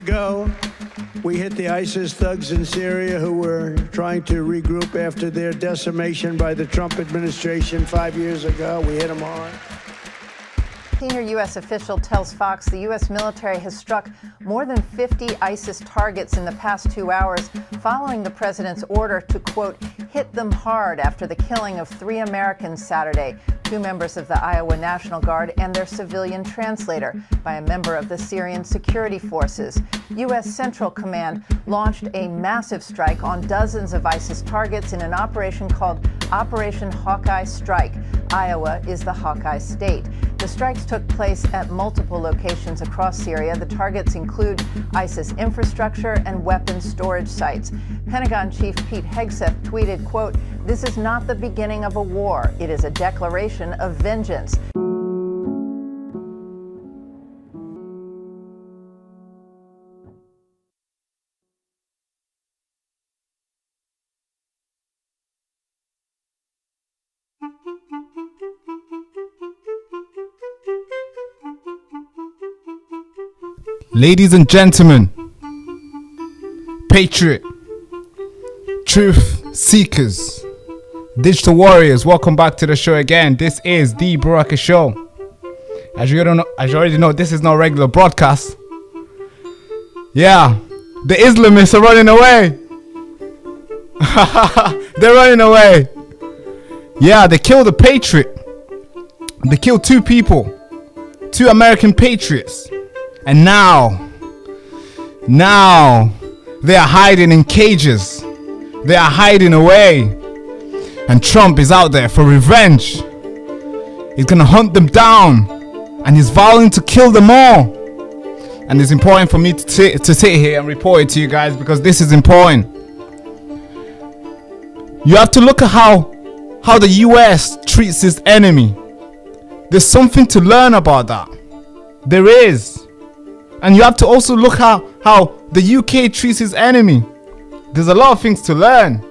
ago, we hit the ISIS thugs in Syria who were trying to regroup after their decimation by the Trump administration 5 years ago. We hit them hard. Senior U.S. official tells Fox the U.S. military has struck more than 50 ISIS targets in the past 2 hours following the president's order to, quote, hit them hard after the killing of 3 Americans Saturday, 2 members of the Iowa National Guard and their civilian translator, by a member of the Syrian security forces. U.S. Central Command launched a massive strike on dozens of ISIS targets in an operation called Operation Hawkeye Strike. Iowa is the Hawkeye state. The strikes took place at multiple locations across Syria. The targets include ISIS infrastructure and weapons storage sites. Pentagon Chief Pete Hegseth tweeted, quote, "This is not the beginning of a war. It is a declaration of vengeance." Ladies and gentlemen, patriot, truth seekers, digital warriors, welcome back to the show again. This is the Baraka Show. As you already know, this is not a regular broadcast. Yeah, the Islamists are running away. They're running away. Yeah, they killed a patriot. They killed 2 people, 2 American patriots. And now they are hiding in cages. They are hiding away. And Trump is out there for revenge. He's gonna hunt them down. And he's vowing to kill them all. And it's important for me to sit here and report it to you guys, because this is important. You have to look at how the US treats its enemy. There's something to learn about that. There is. And you have to also look at how the UK treats its enemy. There's a lot of things to learn.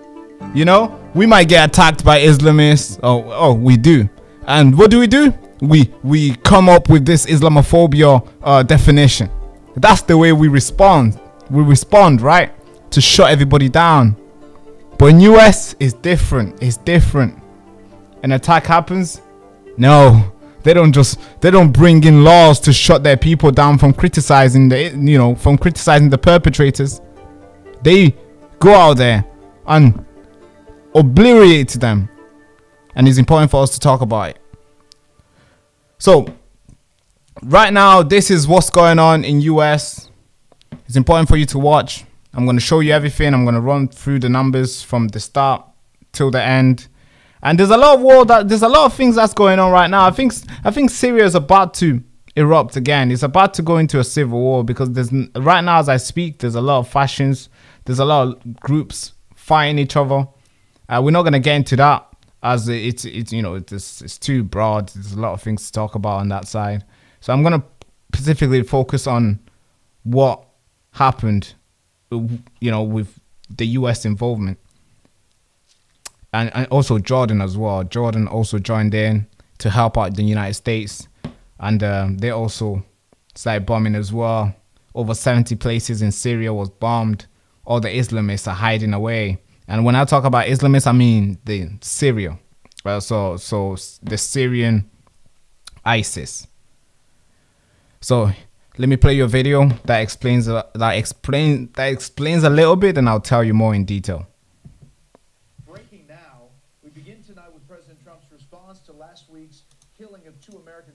You know, we might get attacked by Islamists. Oh, we do. And what do? We come up with this Islamophobia definition. That's the way we respond. We respond, right? To shut everybody down. But in US, it's different. It's different. An attack happens? No. They don't bring in laws to shut their people down from criticizing the perpetrators. They go out there and obliterate them. And it's important for us to talk about it. So, right now, this is what's going on in US. It's important for you to watch. I'm going to show you everything. I'm going to run through the numbers from the start till the end. And there's a lot of war there's a lot of things that's going on right now. I think Syria is about to erupt again. It's about to go into a civil war, because right now as I speak, there's a lot of factions. There's a lot of groups fighting each other. We're not going to get into that, as it's too broad. There's a lot of things to talk about on that side. So I'm going to specifically focus on what happened, with the US involvement. And also Jordan as well. Jordan also joined in to help out the United States. And they also started bombing as well. Over 70 places in Syria was bombed. All the Islamists are hiding away. And when I talk about Islamists, I mean the Syria. So the Syrian ISIS. So let me play you a video that explains a little bit, and I'll tell you more in detail.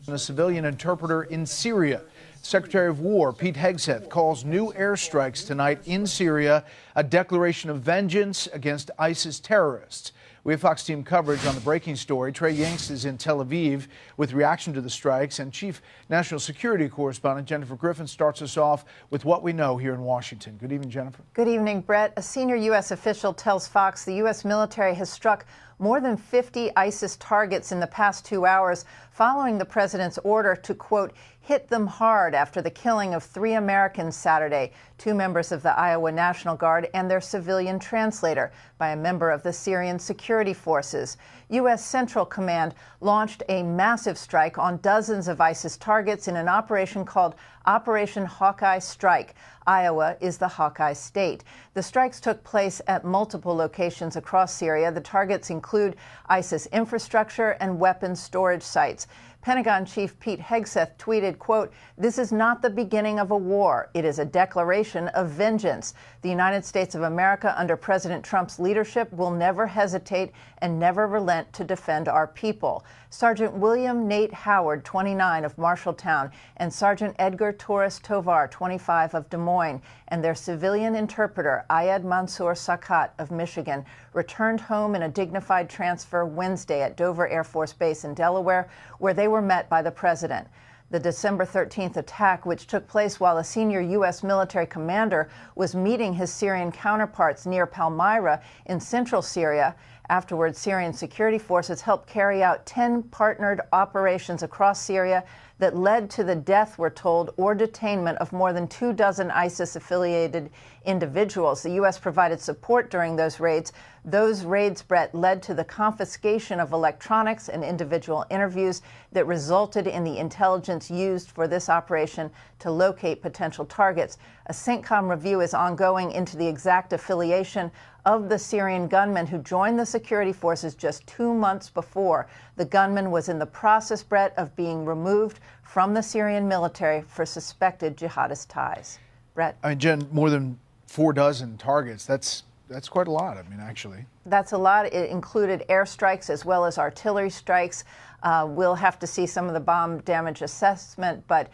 A civilian interpreter in Syria. Secretary of War Pete Hegseth calls new airstrikes tonight in Syria a declaration of vengeance against ISIS terrorists. We have Fox team coverage on the breaking story. Trey Yanks is in Tel Aviv with reaction to the strikes, and Chief National Security Correspondent Jennifer Griffin starts us off with what we know here in Washington. Good evening, Jennifer. Good evening, Brett. A senior U.S. official tells Fox the U.S. military has struck more than 50 ISIS targets in the past 2 hours following the president's order to, quote, hit them hard after the killing of 3 Americans Saturday, 2 members of the Iowa National Guard and their civilian translator, by a member of the Syrian security forces. U.S. Central Command launched a massive strike on dozens of ISIS targets in an operation called Operation Hawkeye Strike. Iowa is the Hawkeye state. The strikes took place at multiple locations across Syria. The targets include ISIS infrastructure and weapons storage sites. Pentagon Chief Pete Hegseth tweeted, quote, "This is not the beginning of a war. It is a declaration of vengeance. The United States of America under President Trump's leadership will never hesitate and never relent to defend our people." Sergeant William Nate Howard, 29, of Marshalltown, and Sergeant Edgar Torres Tovar, 25, of Des Moines, and their civilian interpreter, Ayad Mansour Sakat of Michigan, returned home in a dignified transfer Wednesday at Dover Air Force Base in Delaware, where they were met by the president. The December 13th attack, which took place while a senior U.S. military commander was meeting his Syrian counterparts near Palmyra in central Syria. Afterwards, Syrian security forces helped carry out 10 partnered operations across Syria that led to the death, we're told, or detainment of more than 24 ISIS-affiliated individuals. The U.S. provided support during those raids. Those raids, Brett, led to the confiscation of electronics and individual interviews that resulted in the intelligence used for this operation to locate potential targets. A CENTCOM review is ongoing into the exact affiliation of the Syrian gunman who joined the security forces just 2 months before. The gunman was in the process, Brett, of being removed from the Syrian military for suspected jihadist ties. Brett? I mean, Jen, more than 4 dozen targets. That's quite a lot, I mean, actually. That's a lot. It included airstrikes as well as artillery strikes. We'll have to see some of the bomb damage assessment, but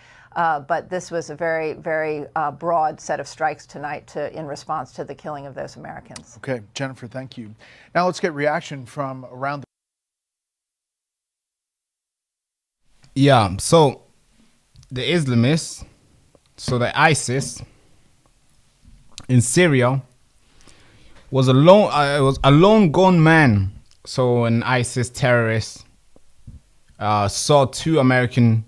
this was a very, very broad set of strikes tonight in response to the killing of those Americans. Okay, Jennifer, thank you. Now let's get reaction from around the... Yeah, so the Islamists, so the ISIS in Syria was a lone gunman. So an ISIS terrorist saw 2 American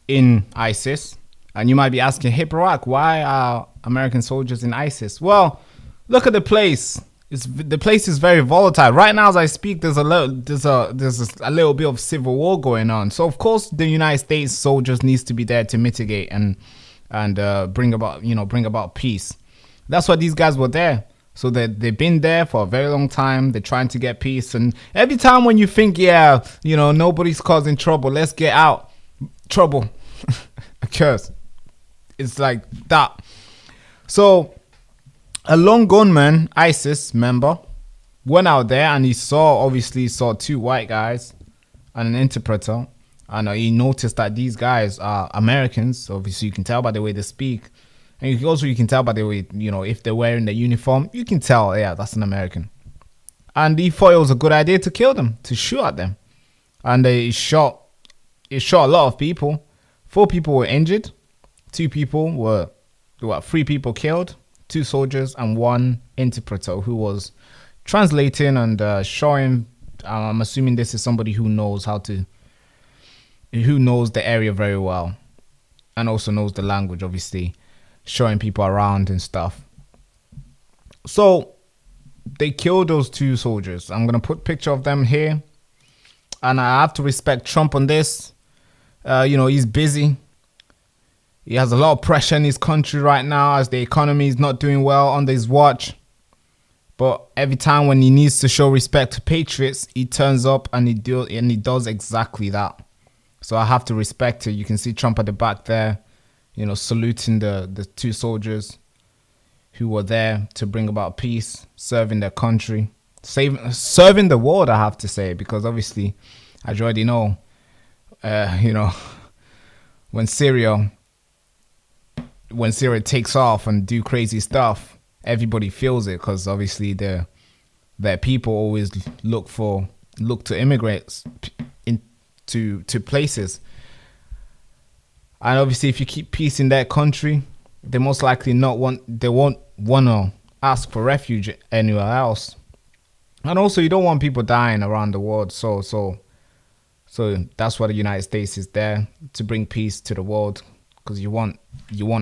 in ISIS, and you might be asking, hey Barack, why are American soldiers in ISIS? Well, look at the place. The place is very volatile right now. As I speak, there's a little bit of civil war going on. So of course, the United States soldiers needs to be there to mitigate and bring about peace. That's why these guys were there. So they've been there for a very long time. They're trying to get peace, and every time when you think, yeah, nobody's causing trouble, let's get out, trouble occurs. It's like that. So a lone gunman, ISIS member, went out there and he obviously saw 2 white guys and an interpreter, and he noticed that these guys are Americans. Obviously, you can tell by the way they speak, and you can tell by the way, if they're wearing the uniform, you can tell, yeah, that's an American. And he thought it was a good idea to kill them, to shoot at them, and it shot a lot of people. 4 people were injured, 3 people killed, 2 soldiers and 1 interpreter who was translating and showing. I'm assuming this is somebody who knows the area very well, and also knows the language, obviously, showing people around and stuff. So they killed those 2 soldiers. I'm gonna put a picture of them here, and I have to respect Trump on this. He's busy. He has a lot of pressure in his country right now as the economy is not doing well under his watch. But every time when he needs to show respect to patriots, he turns up and he does exactly that. So I have to respect it. You can see Trump at the back there, saluting the 2 soldiers who were there to bring about peace, serving their country, serving the world, I have to say, because obviously, as you already know, when Syria takes off and do crazy stuff, everybody feels it, because obviously their people always look to immigrate into places. And obviously, if you keep peace in that country, they most likely won't want to ask for refuge anywhere else. And also, you don't want people dying around the world. So that's why the United States is there, to bring peace to the world, because you want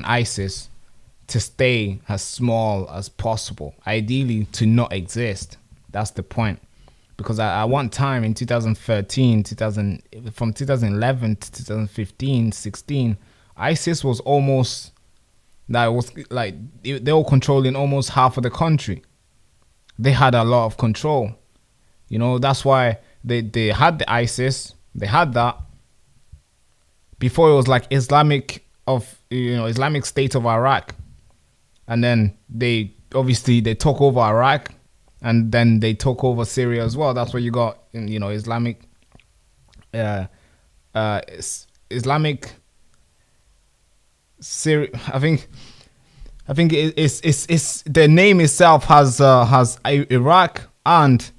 ISIS to stay as small as possible, ideally to not exist. That's the point. Because at one time in 2013, from 2011 to 2015, 16, ISIS was almost, that was like, they were controlling almost half of the country. They had a lot of control. You know, that's why they had the ISIS. They had that. Before it was like Islamic State of Iraq. And then they took over Iraq. And then they took over Syria as well. That's where you got, you know, Islamic Syria. I think it's the name itself has Iraq and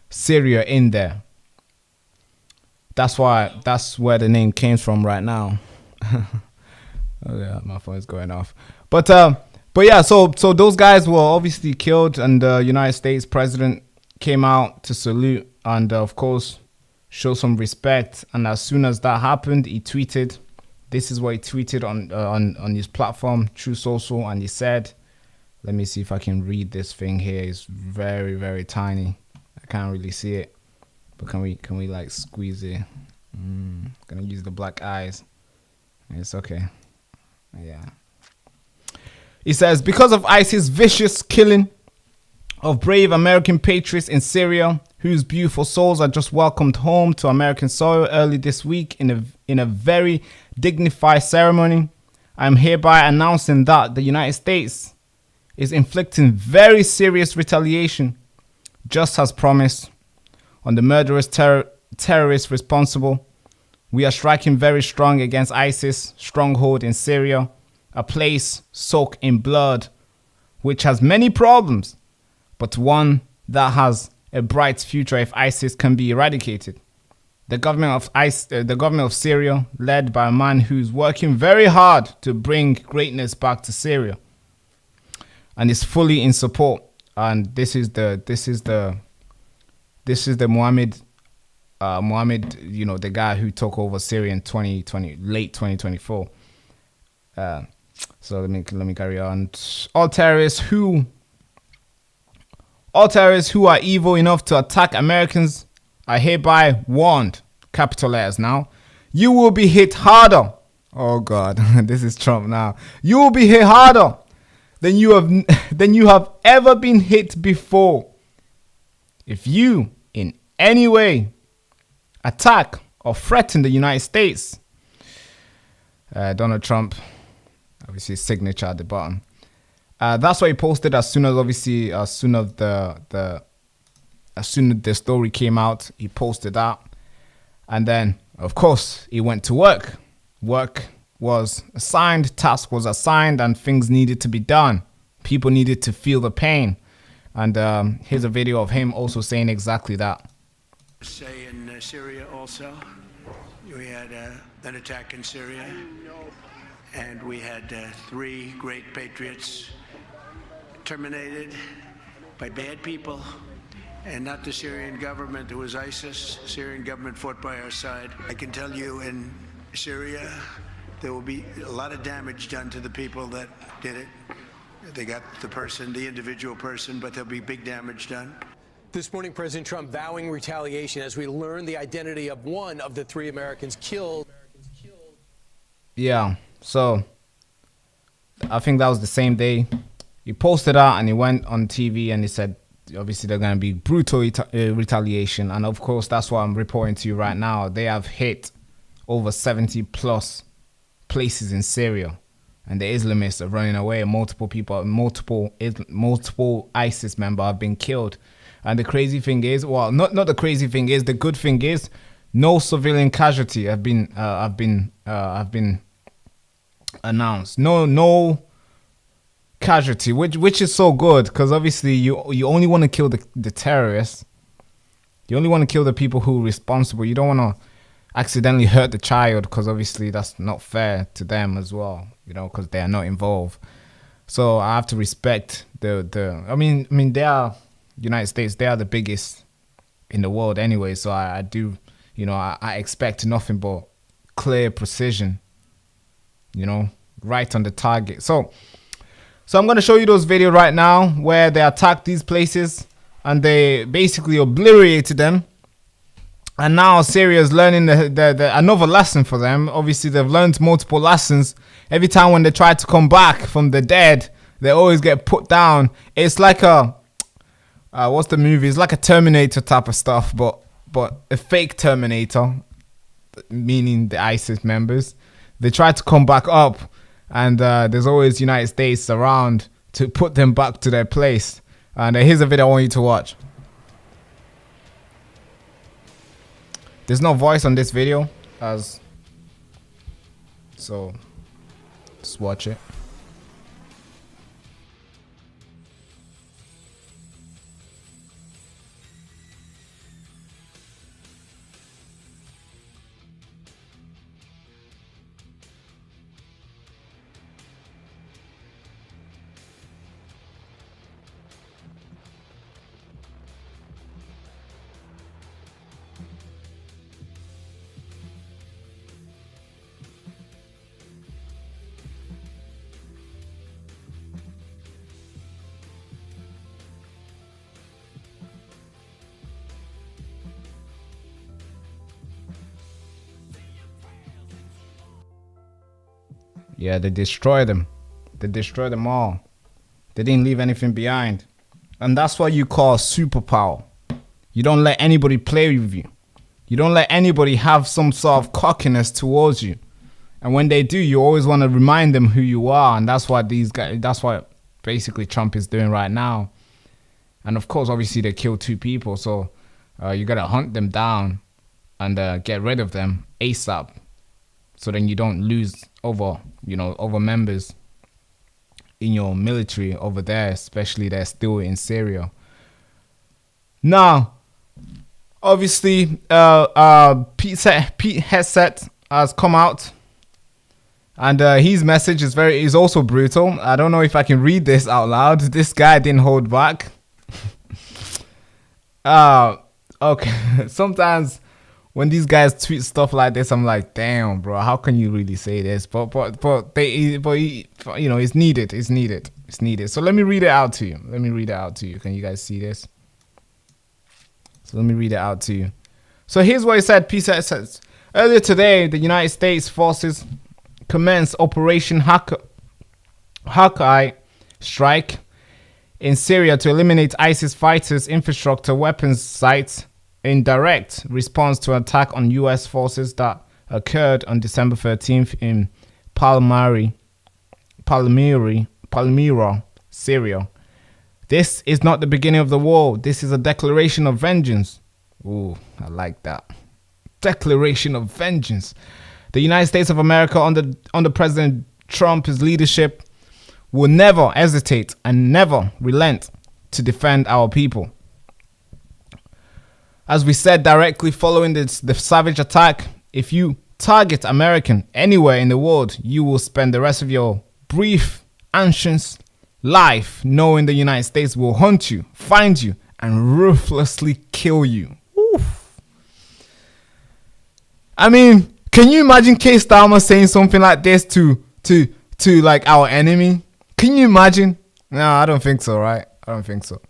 Syria in there. That's where the name came from right now. Oh yeah, my phone's going off. But yeah, so those guys were obviously killed, and the United States president came out to salute and of course show some respect. And as soon as that happened, he tweeted. This is what he tweeted on his platform, True Social, and he said, let me see if I can read this thing here. It's very, very tiny. I can't really see it, but can we like squeeze it? Gonna use the black eyes. It's okay. Yeah. He says, because of ISIS' vicious killing of brave American patriots in Syria, whose beautiful souls are just welcomed home to American soil early this week in a very dignified ceremony, I am hereby announcing that the United States is inflicting very serious retaliation, just as promised, on the murderous terrorists responsible. We are striking very strong against ISIS stronghold in Syria, a place soaked in blood, which has many problems, but one that has a bright future if ISIS can be eradicated. The government of Syria, led by a man who's working very hard to bring greatness back to Syria, and is fully in support. And this is the Mohammed, you know, the guy who took over Syria in late 2024. So let me carry on. All terrorists who are evil enough to attack Americans are hereby warned, capital letters now. You will be hit harder. Oh God, this is Trump now. You will be hit harder than you have ever been hit before. If you in any way attack or threaten the United States. Donald Trump, obviously his signature at the bottom. That's what he posted as soon as the story came out. He posted that, and then of course he went to work. Work was assigned, task was assigned, and things needed to be done. People needed to feel the pain, and here's a video of him also saying exactly that. Say in Syria also, we had an attack in Syria, and we had 3 great patriots terminated by bad people, and not the Syrian government. It was ISIS. The Syrian government fought by our side. I can tell you in Syria, there will be a lot of damage done to the people that did it. They got the individual person, but there'll be big damage done. This morning, President Trump vowing retaliation as we learn the identity of one of the 3 Americans killed. Yeah, so I think that was the same day. He posted out and he went on TV and he said, obviously, they're going to be brutal retaliation. And of course, that's what I'm reporting to you right now. They have hit over 70 plus places in Syria. And the Islamists are running away. Multiple ISIS members have been killed. And the crazy thing is, well, not the crazy thing is, the good thing is, no civilian casualty have been announced. No casualty, which is so good, because obviously you only want to kill the terrorists. You only want to kill the people who are responsible. You don't want to accidentally hurt the child, because obviously that's not fair to them as well, you know, because they are not involved. So I have to respect I mean they are United States, they are the biggest in the world anyway, so I do, you know, I expect nothing but clear precision, you know, right on the target. So I'm going to show you those videos right now where they attacked these places and they basically obliterated them. And now Syria is learning the another lesson for them. Obviously, they've learned multiple lessons. Every time when they try to come back from the dead, they always get put down. It's like a what's the movie? It's like a Terminator type of stuff, but a fake Terminator, meaning the ISIS members. They try to come back up, and there's always United States around to put them back to their place. And here's a video I want you to watch. There's no voice on this video, so just watch it. Yeah, they destroyed them. They destroyed them all. They didn't leave anything behind. And that's what you call superpower. You don't let anybody play with you. You don't let anybody have some sort of cockiness towards you. And when they do, you always want to remind them who you are. And that's what these guys, that's what basically Trump is doing right now. And of course, obviously, they killed 2 people. So you got to hunt them down and get rid of them ASAP. So then you don't lose over members in your military over there, especially they're still in Syria. Now, obviously, Pete Hegseth has come out, and his message is also brutal. I don't know if I can read this out loud. This guy didn't hold back. Okay. Sometimes when these guys tweet stuff like this, I'm like, damn, bro, how can you really say this? But it's needed. It's needed. So let me read it out to you. Can you guys see this? So let me read it out to you. So here's what he said. Peace says, earlier today, the United States forces commenced Operation Hawkeye strike in Syria to eliminate ISIS fighters' infrastructure weapons sites in direct response to an attack on U.S. forces that occurred on December 13th in Palmyra, Syria. This is not the beginning of the war. This is a declaration of vengeance. Ooh, I like that. Declaration of vengeance. The United States of America under President Trump's leadership will never hesitate and never relent to defend our people. As we said directly following the savage attack, if you target American anywhere in the world, you will spend the rest of your brief, anxious life knowing the United States will hunt you, find you, and ruthlessly kill you. Oof. I mean, can you imagine Keir Starmer saying something like this to like our enemy? Can you imagine? No, I don't think so, right? I don't think so.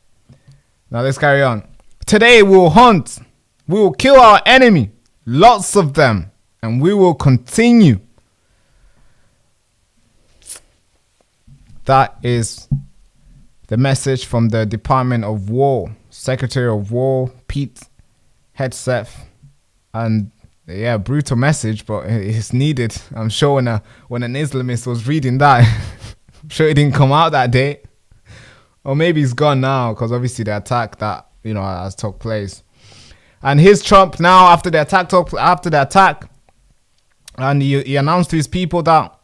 Now let's carry on. Today we will hunt. We will kill our enemy. Lots of them. And we will continue. That is the message from the Department of War. Secretary of War, Pete Hegseth. And yeah, brutal message, but it's needed. I'm sure when an Islamist was reading that, I'm sure it didn't come out that day. Or maybe it's gone now, because obviously the attack that has took place. And here's Trump now after the attack, and he announced to his people that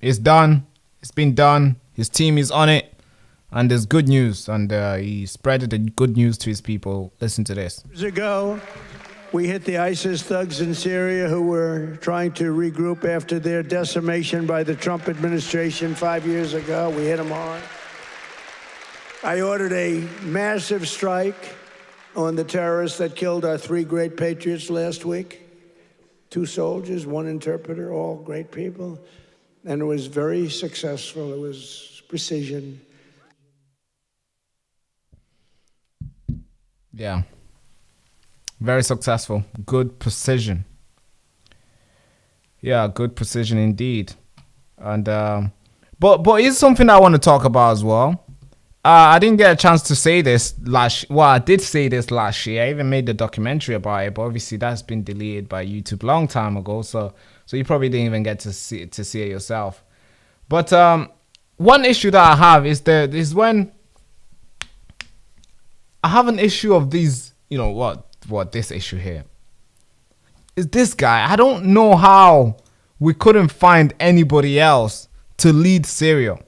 it's done, it's been done, his team is on it, and there's good news, and he spread the good news to his people. Listen to this. Years ago, we hit the ISIS thugs in Syria who were trying to regroup after their decimation by the Trump administration 5 years ago. We hit them hard. I ordered a massive strike on the terrorists that killed our 3 great patriots last week. 2 soldiers, 1 interpreter, all great people. And it was very successful. It was precision. Yeah. Very successful. Good precision. Yeah, good precision indeed. And but it's something I want to talk about as well. I didn't get a chance to say this I did say this last year. I even made the documentary about it, but obviously that's been deleted by YouTube a long time ago. So you probably didn't even get to see it yourself. But one issue that I have is when I have an issue of these, what this issue here is this guy. I don't know how we couldn't find anybody else to lead Syria.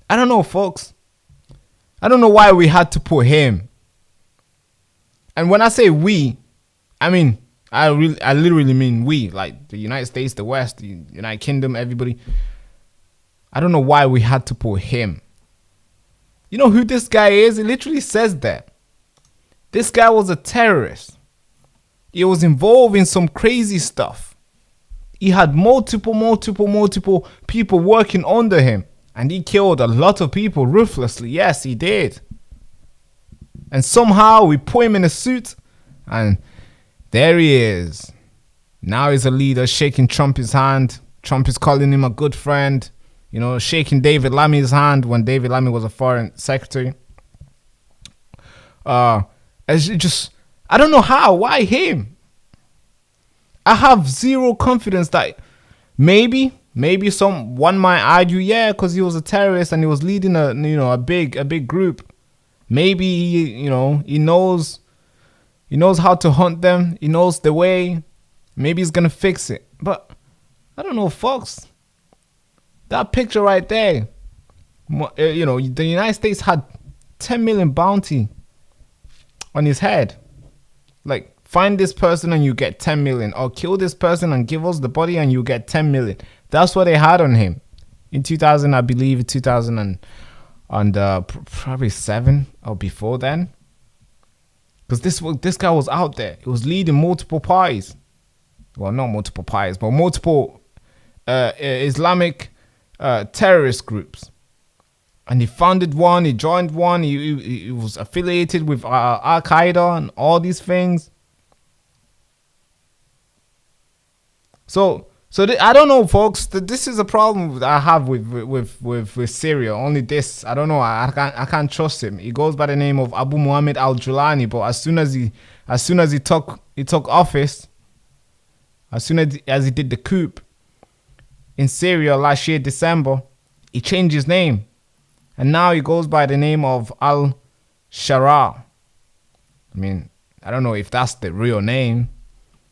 I don't know, folks. I don't know why we had to put him. And when I say we, I mean, I literally mean we, like the United States, the West, the United Kingdom, everybody. I don't know why we had to put him. You know who this guy is? It literally says that. This guy was a terrorist. He was involved in some crazy stuff. He had multiple people working under him. And he killed a lot of people ruthlessly. Yes, he did. And somehow we put him in a suit. And there he is. Now he's a leader, shaking Trump's hand. Trump is calling him a good friend. Shaking David Lammy's hand when David Lammy was a foreign secretary. I don't know how. Why him? I have zero confidence that maybe someone might argue, yeah, because he was a terrorist and he was leading a big group. Maybe he knows how to hunt them. He knows the way. Maybe he's gonna fix it. But I don't know, folks. That picture right there. The United States had 10 million bounty on his head. Like, find this person and you get 10 million, or kill this person and give us the body and you get 10 million. That's what they had on him in 2000, I believe, 2000 and probably 7 or before then. Because this guy was out there. He was leading multiple parties. Well, not multiple parties, but multiple Islamic terrorist groups. And he founded one, he joined one, he was affiliated with Al-Qaeda and all these things. So I don't know, folks. This is a problem that I have with Syria. Only this, I don't know. I can't trust him. He goes by the name of Abu Muhammad al-Julani, but as soon as he took office, as soon as he did the coup in Syria last year, December, he changed his name, and now he goes by the name of al-Shara. I mean, I don't know if that's the real name,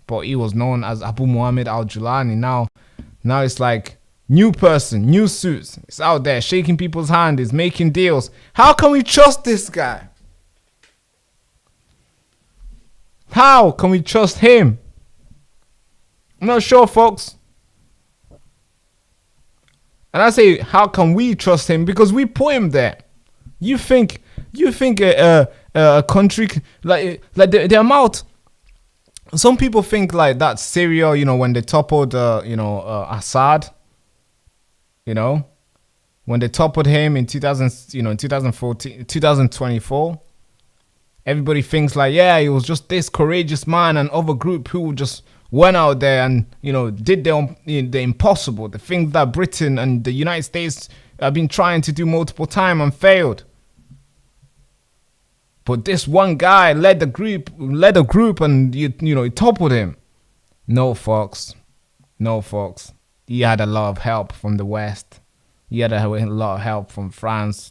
but he was known as Abu Muhammad al-Julani. Now it's like new person, new suits. It's out there shaking people's hand. He's making deals. How can we trust this guy? How can we trust him? I'm not sure, folks. And I say, how can we trust him? Because we put him there. You think a country like the amount. Some people think like that Syria, when they toppled, Assad, when they toppled him in 2014, 2024, everybody thinks like, yeah, he was just this courageous man and other group who just went out there and, did the impossible, the things that Britain and the United States have been trying to do multiple times and failed. But this one guy led a group and, he toppled him. No, folks. He had a lot of help from the West. He had a lot of help from France,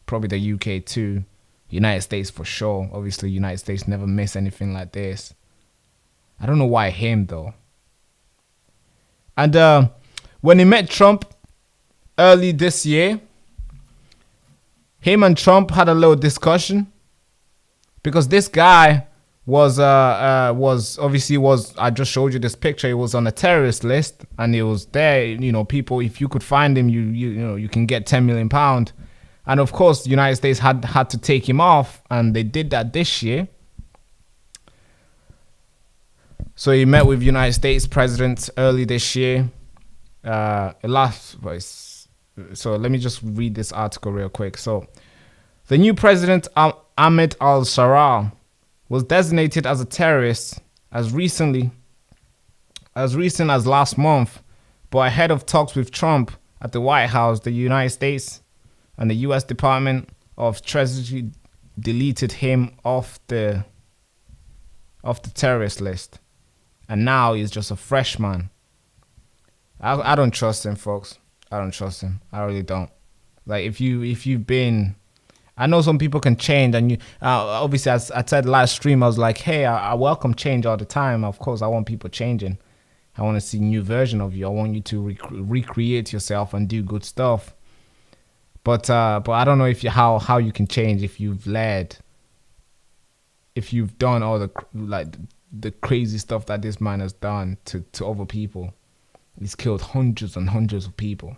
probably the UK too. United States for sure. Obviously, United States never miss anything like this. I don't know why him, though. And when he met Trump early this year, him and Trump had a little discussion. Because this guy was I just showed you this picture. He was on a terrorist list, and he was there. People, if you could find him, you can get 10 million pound. And of course, the United States had to take him off, and they did that this year. So he met with United States president early this year. So let me just read this article real quick. So the new president, Ahmed al-Sharaa, was designated as a terrorist as recent as last month, but ahead of talks with Trump at the White House, the United States and the U.S. Department of Treasury deleted him off the terrorist list, and now he's just a freshman. I don't trust him, folks. I don't trust him. I really don't. Like, if you've been, I know some people can change, and you obviously, as I said last stream, I was like, hey, I welcome change all the time. Of course, I want people changing. I want to see a new version of you. I want you to recreate yourself and do good stuff. But I don't know if how you can change if you've led, if you've done all the crazy stuff that this man has done to other people. He's killed hundreds and hundreds of people.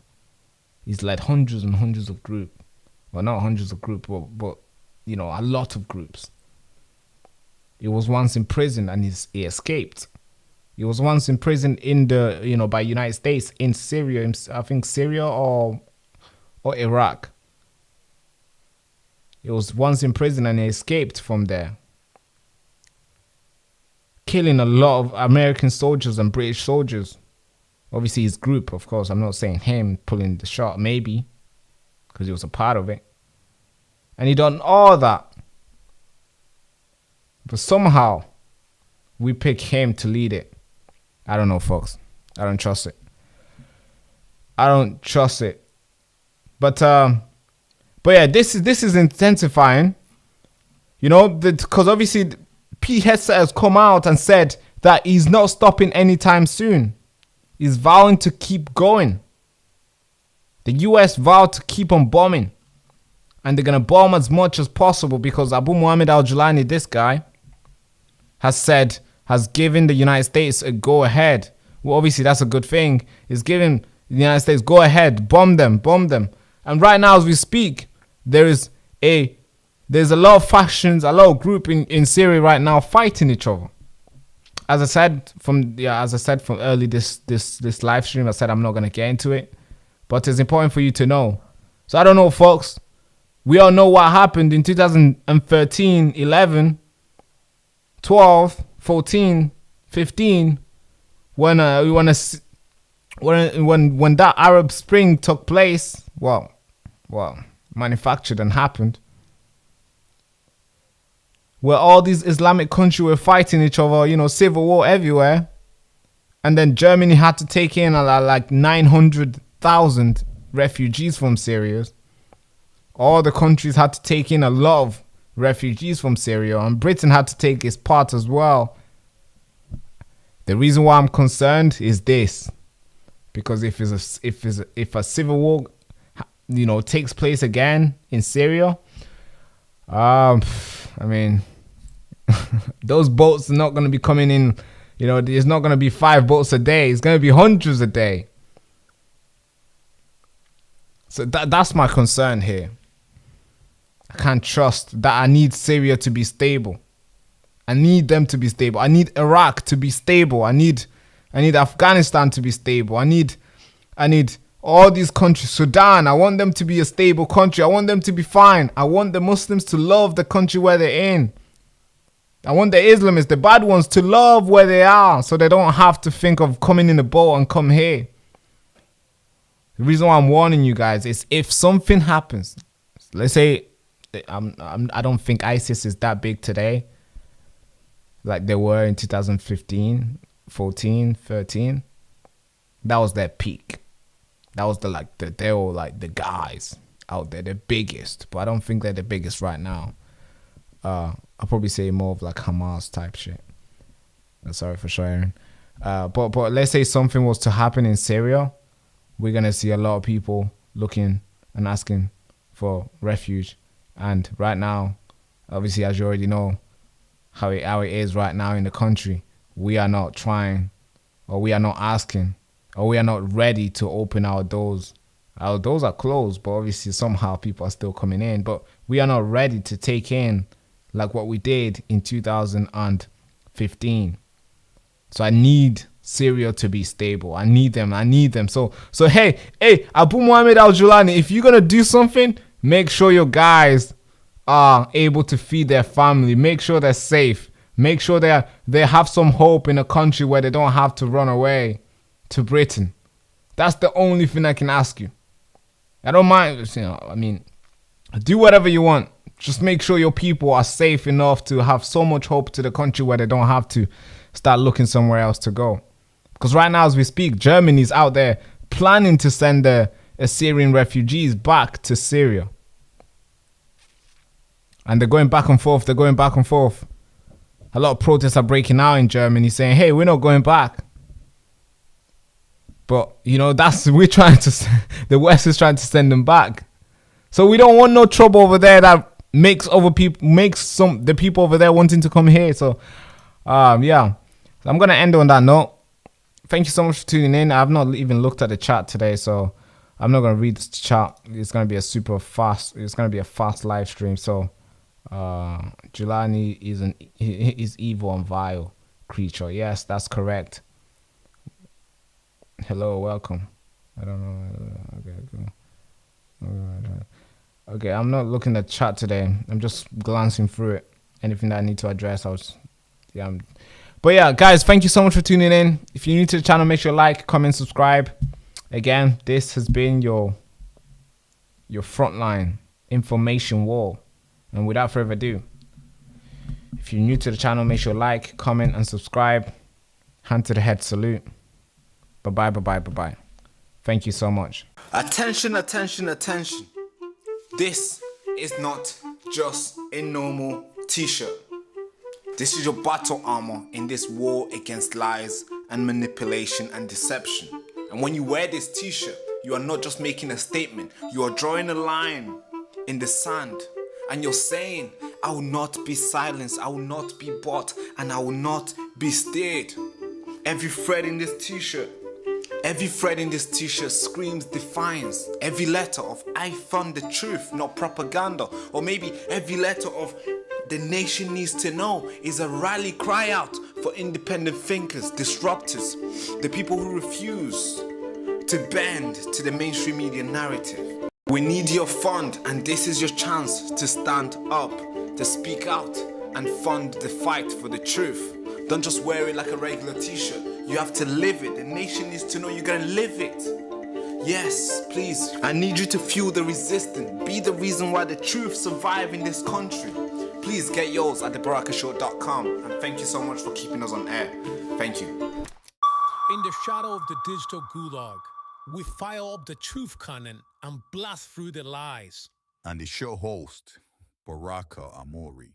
He's led hundreds and hundreds of groups. Well, not hundreds of groups, but you know, a lot of groups. He was once in prison and he escaped. He was once in prison by United States in Syria. I think Syria or Iraq. He was once in prison and he escaped from there, killing a lot of American soldiers and British soldiers. Obviously his group, of course. I'm not saying him pulling the shot, maybe, because he was a part of it. And he done all that. But somehow we pick him to lead it. I don't know, folks. I don't trust it. I don't trust it. But yeah, this is intensifying. You know, because obviously Pete Hegseth has come out and said that he's not stopping anytime soon. He's vowing to keep going. The US vowed to keep on bombing. And they're going to bomb as much as possible because Abu Muhammad al-Julani, this guy, has given the United States a go-ahead. Well, obviously, that's a good thing. He's giving the United States go-ahead. Bomb them. And right now, as we speak, there's a lot of factions, a lot of groups in Syria right now fighting each other. As I said from early this live stream, I said I'm not going to get into it. But it's important for you to know. So I don't know, folks. We all know what happened in 2013, 11, 12, 14, 15, when that Arab Spring took place. Well, manufactured and happened, where all these Islamic countries were fighting each other, you know, civil war everywhere. And then Germany had to take in like 900,000 refugees from Syria. All the countries had to take in a lot of refugees from Syria, and Britain had to take its part as well. The reason why I'm concerned is this, because if a civil war, you know, takes place again in Syria, I mean, those boats are not going to be coming in. You know, there's not going to be 5 boats a day. It's going to be hundreds a day. So that's my concern here. I can't trust that. I need Syria to be stable. I need them to be stable. I need Iraq to be stable. I need Afghanistan to be stable. I need all these countries. Sudan, I want them to be a stable country. I want them to be fine. I want the Muslims to love the country where they're in. I want the Islamists, the bad ones, to love where they are, so they don't have to think of coming in a boat and come here. The reason why I'm warning you guys is, if something happens, let's say, I don't think ISIS is that big today, like they were in 2015, 14, 13. That was their peak. That was they were like the guys out there, the biggest. But I don't think they're the biggest right now. I'll probably say more of like Hamas type shit. Sorry for sharing. But let's say something was to happen in Syria, we're gonna see a lot of people looking and asking for refuge. And right now, obviously, as you already know, how it is right now in the country, we are not trying, or we are not asking, or we are not ready to open our doors. Our doors are closed, but obviously somehow people are still coming in. But we are not ready to take in like what we did in 2015. So I need Syria to be stable. I need them. So hey, Abu Muhammad al-Julani, if you're gonna do something, make sure your guys are able to feed their family. Make sure they're safe. Make sure they have some hope in a country where they don't have to run away to Britain. That's the only thing I can ask you. I don't mind, I mean, do whatever you want. Just make sure your people are safe enough to have so much hope to the country where they don't have to start looking somewhere else to go. Because right now as we speak, Germany's out there planning to send the Syrian refugees back to Syria. And they're going back and forth. A lot of protests are breaking out in Germany saying, hey, we're not going back. But, the West is trying to send them back. So we don't want no trouble over there that makes the people over there wanting to come here. So, yeah. So I'm going to end on that note. Thank you so much for tuning in. I've not even looked at the chat today, so I'm not going to read the chat. It's going to be a fast live stream. So, Jelani is evil and vile creature. Yes, that's correct. Hello, welcome. I don't know. Okay, I'm not looking at chat today. I'm just glancing through it. Anything that I need to address, But yeah, guys, thank you so much for tuning in. If you're new to the channel, make sure you like, comment, subscribe. Again, this has been your Frontline information wall. And without further ado, if you're new to the channel, make sure you like, comment, and subscribe. Hand to the head salute. Bye-bye. Thank you so much. Attention. This is not just a normal t-shirt. This is your battle armor in this war against lies and manipulation and deception. And when you wear this t-shirt, you are not just making a statement. You are drawing a line in the sand. And you're saying, I will not be silenced, I will not be bought, and I will not be steered. Every thread in this t-shirt screams defiance. Every letter of I found the truth, not propaganda. Or maybe every letter of the nation needs to know is a rally cry out for independent thinkers, disruptors, the people who refuse to bend to the mainstream media narrative. We need your fund, and this is your chance to stand up, to speak out and fund the fight for the truth. Don't just wear it like a regular t-shirt. You have to live it. The nation needs to know you're gonna live it. Yes, please. I need you to fuel the resistance. Be the reason why the truth survive in this country. Please get yours at thebarakashow.com. And thank you so much for keeping us on air. Thank you. In the shadow of the digital gulag, we fire up the truth cannon and blast through the lies. And the show host, Baraka Amuri.